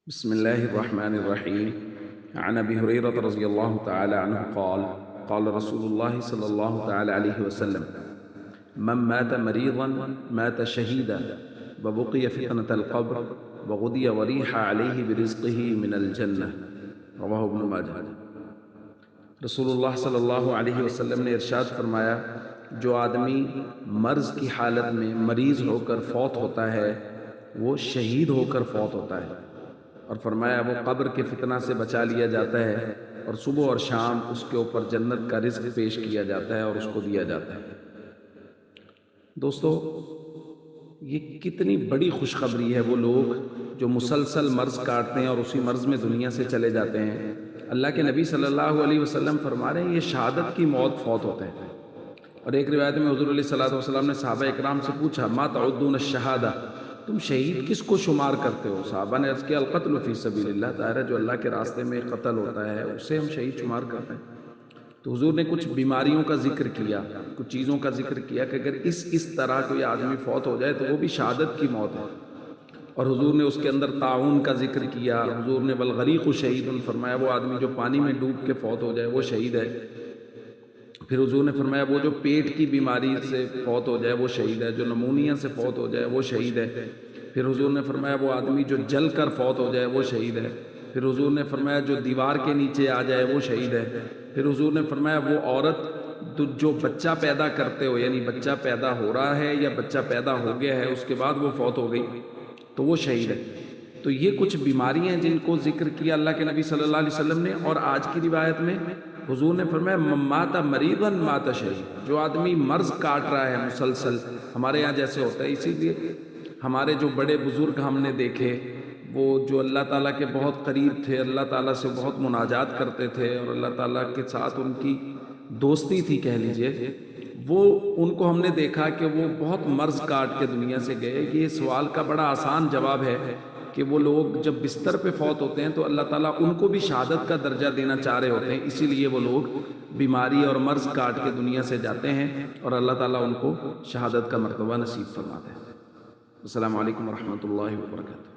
بسم الله الرحمن الرحيم. عن أبي هريرة رضي الله تعالى عنه قال قال رسول الله صلى الله تعالى عليه وسلم: من مات مريضا مات شهيدا وبقي فتنة القبر وغدي وريح عليه برزقه من الجنة. رواہ ابن ماجہ۔ رسول اللہ صلی اللہ علیہ وسلم نے ارشاد فرمایا، جو آدمی مرض کی حالت میں مریض ہو کر فوت ہوتا ہے وہ شہید ہو کر فوت ہوتا ہے، اور فرمایا وہ قبر کے فتنہ سے بچا لیا جاتا ہے اور صبح اور شام اس کے اوپر جنت کا رزق پیش کیا جاتا ہے اور اس کو دیا جاتا ہے۔ دوستو، یہ کتنی بڑی خوشخبری ہے وہ لوگ جو مسلسل مرض کاٹتے ہیں اور اسی مرض میں دنیا سے چلے جاتے ہیں۔ اللہ کے نبی صلی اللہ علیہ وسلم فرما رہے ہیں یہ شہادت کی موت فوت ہوتے ہیں۔ اور ایک روایت میں حضور علیہ الصلوۃ والسلام نے صحابہ اکرام سے پوچھا، ما تعدون الشہادہ، تم شہید کس کو شمار کرتے ہو؟ صحابہ نے عرض کیا، القتل فی سبیل اللہ، ظاہر ہے جو اللہ کے راستے میں قتل ہوتا ہے اسے ہم شہید شمار کرتے ہیں۔ تو حضور نے کچھ بیماریوں کا ذکر کیا، کچھ چیزوں کا ذکر کیا کہ اگر اس طرح کوئی آدمی فوت ہو جائے تو وہ بھی شہادت کی موت ہے۔ اور حضور نے اس کے اندر طاعون کا ذکر کیا۔ حضور نے والغریق شہید فرمایا وہ آدمی جو پانی میں ڈوب کے فوت ہو جائے وہ شہید ہے۔ پھر حضور نے فرمایا وہ جو پیٹ کی بیماری سے فوت ہو جائے وہ شہید ہے، جو نمونیا سے فوت ہو جائے وہ شہید ہے۔ پھر حضور نے فرمایا وہ آدمی جو جل کر فوت ہو جائے وہ شہید ہے۔ پھر حضور نے فرمایا جو دیوار کے نیچے آ جائے وہ شہید ہے۔ پھر حضور نے فرمایا وہ عورت جو بچہ پیدا کرتے ہو، یعنی بچہ پیدا ہو رہا ہے یا بچہ پیدا ہو گیا ہے اس کے بعد وہ فوت ہو گئی تو وہ شہید ہے۔ تو یہ کچھ بیماریاں ہیں جن کو ذکر کیا اللہ کے نبی صلی اللہ علیہ وسلم نے۔ اور آج کی روایت میں حضور نے فرمایا مات مریضا مات شہید، جو آدمی مرض کاٹ رہا ہے مسلسل، ہمارے یہاں جیسے ہوتا ہے، اسی لیے ہمارے جو بڑے بزرگ ہم نے دیکھے وہ جو اللہ تعالیٰ کے بہت قریب تھے، اللہ تعالیٰ سے بہت مناجات کرتے تھے اور اللہ تعالیٰ کے ساتھ ان کی دوستی تھی کہہ لیجئے، وہ ان کو ہم نے دیکھا کہ وہ بہت مرض کاٹ کے دنیا سے گئے۔ یہ سوال کا بڑا آسان جواب ہے کہ وہ لوگ جب بستر پہ فوت ہوتے ہیں تو اللہ تعالیٰ ان کو بھی شہادت کا درجہ دینا چاہ رہے ہوتے ہیں، اسی لیے وہ لوگ بیماری اور مرض کاٹ کے دنیا سے جاتے ہیں اور اللہ تعالیٰ ان کو شہادت کا مرتبہ نصیب فرماتے ہیں۔ السلام علیکم ورحمۃ اللہ وبرکاتہ۔